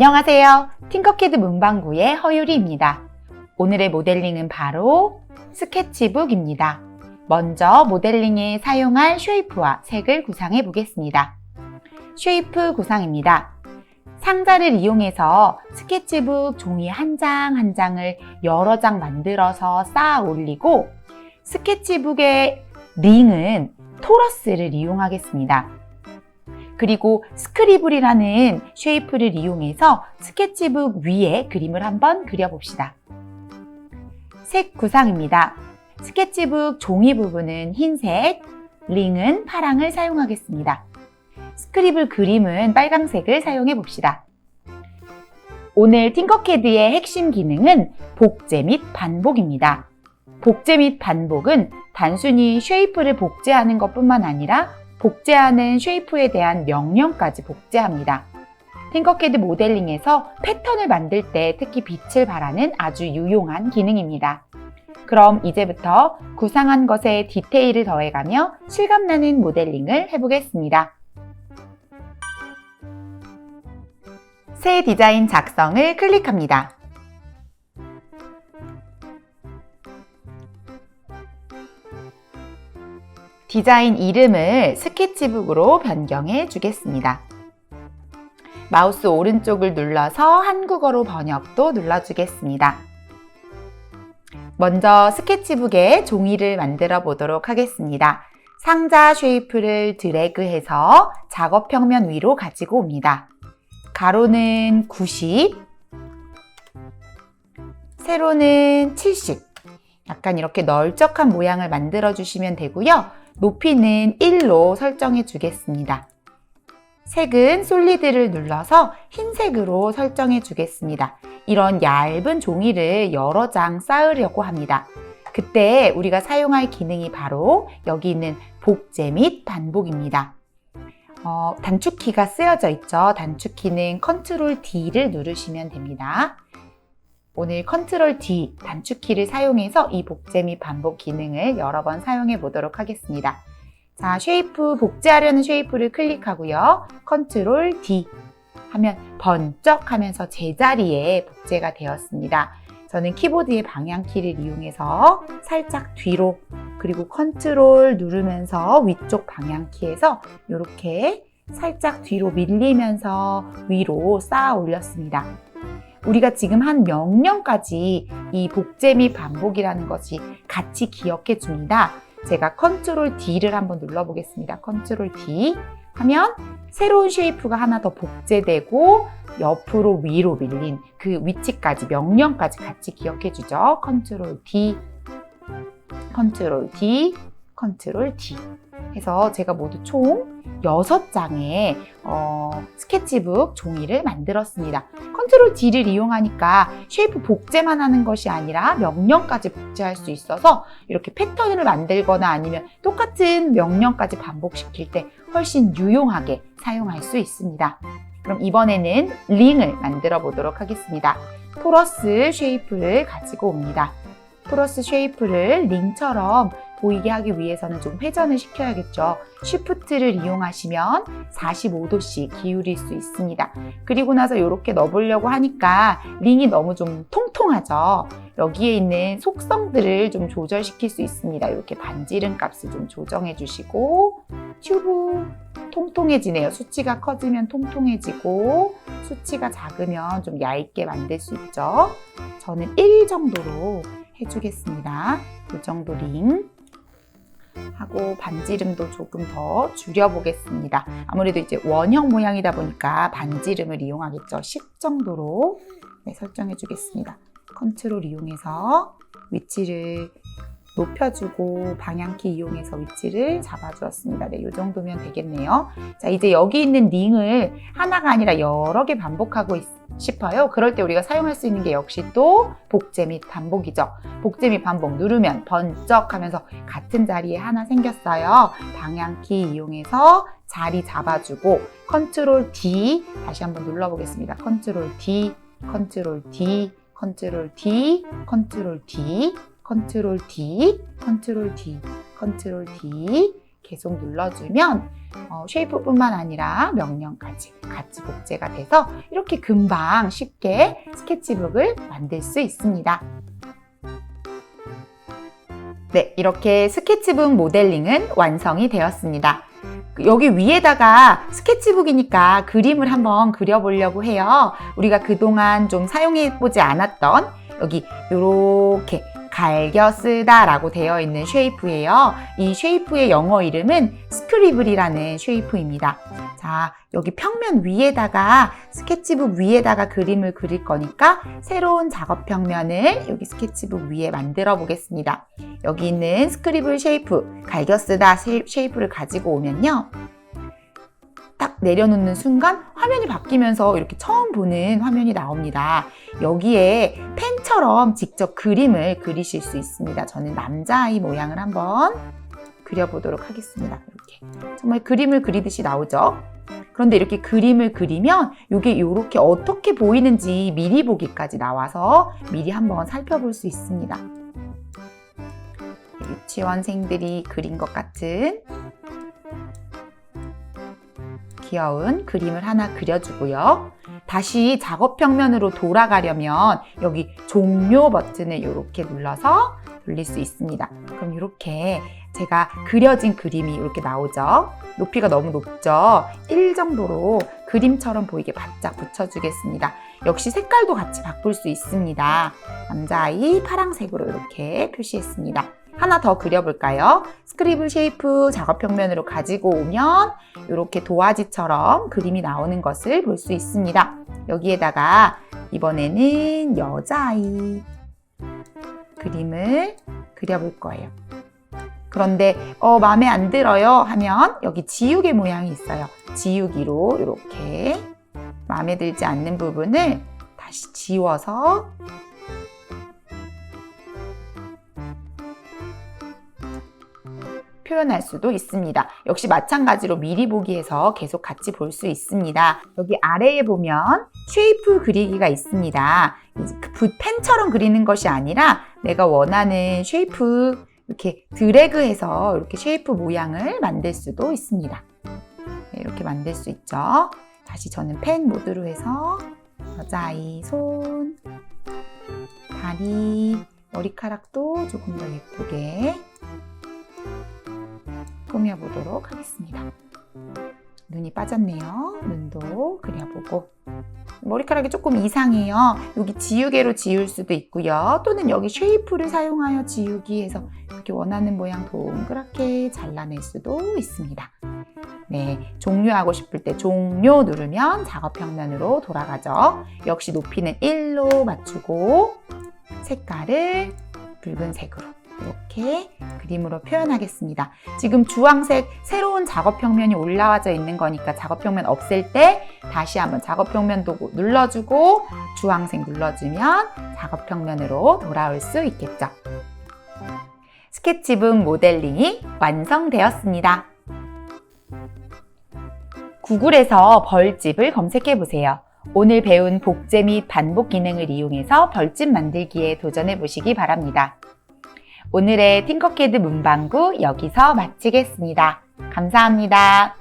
안녕하세요. 팅커캐드 문방구의 허유리입니다. 오늘의 모델링은 바로 스케치북입니다. 먼저 모델링에 사용할 쉐이프와 색을 구상해 보겠습니다. 쉐이프 구상입니다. 상자를 이용해서 스케치북 종이 한 장 한 장을 여러 장 만들어서 쌓아 올리고 스케치북의 링은 토러스를 이용하겠습니다. 그리고 스크리블이라는 쉐이프를 이용해서 스케치북 위에 그림을 한번 그려봅시다. 색 구상입니다. 스케치북 종이 부분은 흰색, 링은 파랑을 사용하겠습니다. 스크리블 그림은 빨강색을 사용해 봅시다. 오늘 팅커캐드의 핵심 기능은 복제 및 반복입니다. 복제 및 반복은 단순히 쉐이프를 복제하는 것뿐만 아니라 복제하는 쉐이프에 대한 명령까지 복제합니다. 팅커캐드 모델링에서 패턴을 만들 때 특히 빛을 발하는 아주 유용한 기능입니다. 그럼 이제부터 구상한 것에 디테일을 더해가며 실감나는 모델링을 해보겠습니다. 새 디자인 작성을 클릭합니다. 디자인 이름을 스케치북으로 변경해 주겠습니다. 마우스 오른쪽을 눌러서 한국어로 번역도 눌러주겠습니다. 먼저 스케치북에 종이를 만들어 보도록 하겠습니다. 상자 쉐이프를 드래그해서 작업 평면 위로 가지고 옵니다. 가로는 90, 세로는 70. 약간 이렇게 널쩍한 모양을 만들어 주시면 되고요. 높이는 1로 설정해 주겠습니다. 색은 솔리드를 눌러서 흰색으로 설정해 주겠습니다. 이런 얇은 종이를 여러 장 쌓으려고 합니다. 그때 우리가 사용할 기능이 바로 여기 있는 복제 및 반복입니다. 단축키가 쓰여져 있죠. 단축키는 컨트롤 D를 누르시면 됩니다. 오늘 컨트롤 D 단축키를 사용해서 이 복제 및 반복 기능을 여러 번 사용해 보도록 하겠습니다. 자, 쉐이프 복제하려는 쉐이프를 클릭하고요. 컨트롤 D 하면 번쩍 하면서 제자리에 복제가 되었습니다. 저는 키보드의 방향키를 이용해서 살짝 뒤로 그리고 컨트롤 누르면서 위쪽 방향키에서 이렇게 살짝 뒤로 밀리면서 위로 쌓아 올렸습니다. 우리가 지금 한 명령까지 이 복제 및 반복이라는 것이 같이 기억해 줍니다. 제가 컨트롤 D를 한번 눌러보겠습니다. 컨트롤 D 하면 새로운 쉐이프가 하나 더 복제되고 옆으로 위로 밀린 그 위치까지 명령까지 같이 기억해 주죠. 컨트롤 D, 컨트롤 D, 컨트롤 D 해서 제가 모두 총 6장의 스케치북 종이를 만들었습니다. 컨트롤 D를 이용하니까 쉐이프 복제만 하는 것이 아니라 명령까지 복제할 수 있어서 이렇게 패턴을 만들거나 아니면 똑같은 명령까지 반복시킬 때 훨씬 유용하게 사용할 수 있습니다. 그럼 이번에는 링을 만들어 보도록 하겠습니다. 토러스 쉐이프를 가지고 옵니다. 토러스 쉐이프를 링처럼 보이게 하기 위해서는 좀 회전을 시켜야겠죠. 쉬프트를 이용하시면 45도씩 기울일 수 있습니다. 그리고 나서 이렇게 넣어보려고 하니까 링이 너무 좀 통통하죠. 여기에 있는 속성들을 좀 조절시킬 수 있습니다. 이렇게 반지름 값을 좀 조정해 주시고 튜브 통통해지네요. 수치가 커지면 통통해지고 수치가 작으면 좀 얇게 만들 수 있죠. 저는 1 정도로 해주겠습니다. 이 정도 링 하고 반지름도 조금 더 줄여보겠습니다. 아무래도 이제 원형 모양이다 보니까 반지름을 이용하겠죠. 10 정도로 설정해 주겠습니다. 컨트롤 이용해서 위치를 높여주고 방향키 이용해서 위치를 잡아주었습니다. 네, 이 정도면 되겠네요. 자, 이제 여기 있는 링을 하나가 아니라 여러 개 반복하고 싶어요. 그럴 때 우리가 사용할 수 있는 게 역시 또 복제 및 반복이죠. 복제 및 반복 누르면 번쩍 하면서 같은 자리에 하나 생겼어요. 방향키 이용해서 자리 잡아주고 컨트롤 D 다시 한번 눌러보겠습니다. 컨트롤 D, 컨트롤 D, 컨트롤 D, 컨트롤 D, 컨트롤 D, 컨트롤 D, 컨트롤 D 계속 눌러주면 쉐이프뿐만 아니라 명령까지 같이 복제가 돼서 이렇게 금방 쉽게 스케치북을 만들 수 있습니다. 네, 이렇게 스케치북 모델링은 완성이 되었습니다. 여기 위에다가 스케치북이니까 그림을 한번 그려보려고 해요. 우리가 그동안 좀 사용해보지 않았던 여기 이렇게 갈겨 쓰다 라고 되어 있는 쉐이프예요. 이 쉐이프의 영어 이름은 스크리블이라는 쉐이프입니다. 자, 여기 평면 위에다가 스케치북 위에다가 그림을 그릴 거니까 새로운 작업 평면을 여기 스케치북 위에 만들어 보겠습니다. 여기 있는 스크리블 쉐이프, 갈겨 쓰다 쉐이프를 가지고 오면요. 딱 내려놓는 순간 화면이 바뀌면서 이렇게 처음 보는 화면이 나옵니다. 여기에 펜처럼 직접 그림을 그리실 수 있습니다. 저는 남자아이 모양을 한번 그려보도록 하겠습니다. 이렇게 정말 그림을 그리듯이 나오죠. 그런데 이렇게 그림을 그리면 이게 이렇게 어떻게 보이는지 미리 보기까지 나와서 미리 한번 살펴볼 수 있습니다. 유치원생들이 그린 것 같은 귀여운 그림을 하나 그려주고요. 다시 작업 평면으로 돌아가려면 여기 종료 버튼을 이렇게 눌러서 돌릴 수 있습니다. 그럼 이렇게 제가 그려진 그림이 이렇게 나오죠. 높이가 너무 높죠. 1 정도로 그림처럼 보이게 바짝 붙여주겠습니다. 역시 색깔도 같이 바꿀 수 있습니다. 남자아이 파란색으로 이렇게 표시했습니다. 하나 더 그려볼까요? 스크리블 쉐이프 작업 평면으로 가지고 오면 이렇게 도화지처럼 그림이 나오는 것을 볼 수 있습니다. 여기에다가 이번에는 여자아이 그림을 그려볼 거예요. 그런데 마음에 안 들어요 하면 여기 지우개 모양이 있어요. 지우기로 이렇게 마음에 들지 않는 부분을 다시 지워서 표현할 수도 있습니다. 역시 마찬가지로 미리 보기에서 계속 같이 볼 수 있습니다. 여기 아래에 보면 쉐이프 그리기가 있습니다. 펜처럼 그리는 것이 아니라 내가 원하는 쉐이프 이렇게 드래그해서 이렇게 쉐이프 모양을 만들 수도 있습니다. 이렇게 만들 수 있죠. 다시 저는 펜 모드로 해서 여자아이 손, 다리, 머리카락도 조금 더 예쁘게 꾸며보도록 하겠습니다. 눈이 빠졌네요. 눈도 그려보고 머리카락이 조금 이상해요. 여기 지우개로 지울 수도 있고요. 또는 여기 쉐이프를 사용하여 지우기해서 이렇게 원하는 모양 동그랗게 잘라낼 수도 있습니다. 네, 종료하고 싶을 때 종료 누르면 작업 평면으로 돌아가죠. 역시 높이는 1로 맞추고 색깔을 붉은색으로 이렇게 그림으로 표현하겠습니다. 지금 주황색 새로운 작업 평면이 올라와져 있는 거니까 작업 평면 없앨 때 다시 한번 작업 평면 도구 눌러주고 주황색 눌러주면 작업 평면으로 돌아올 수 있겠죠. 스케치북 모델링이 완성되었습니다. 구글에서 벌집을 검색해 보세요. 오늘 배운 복제 및 반복 기능을 이용해서 벌집 만들기에 도전해 보시기 바랍니다. 오늘의 팅커캐드 문방구 여기서 마치겠습니다. 감사합니다.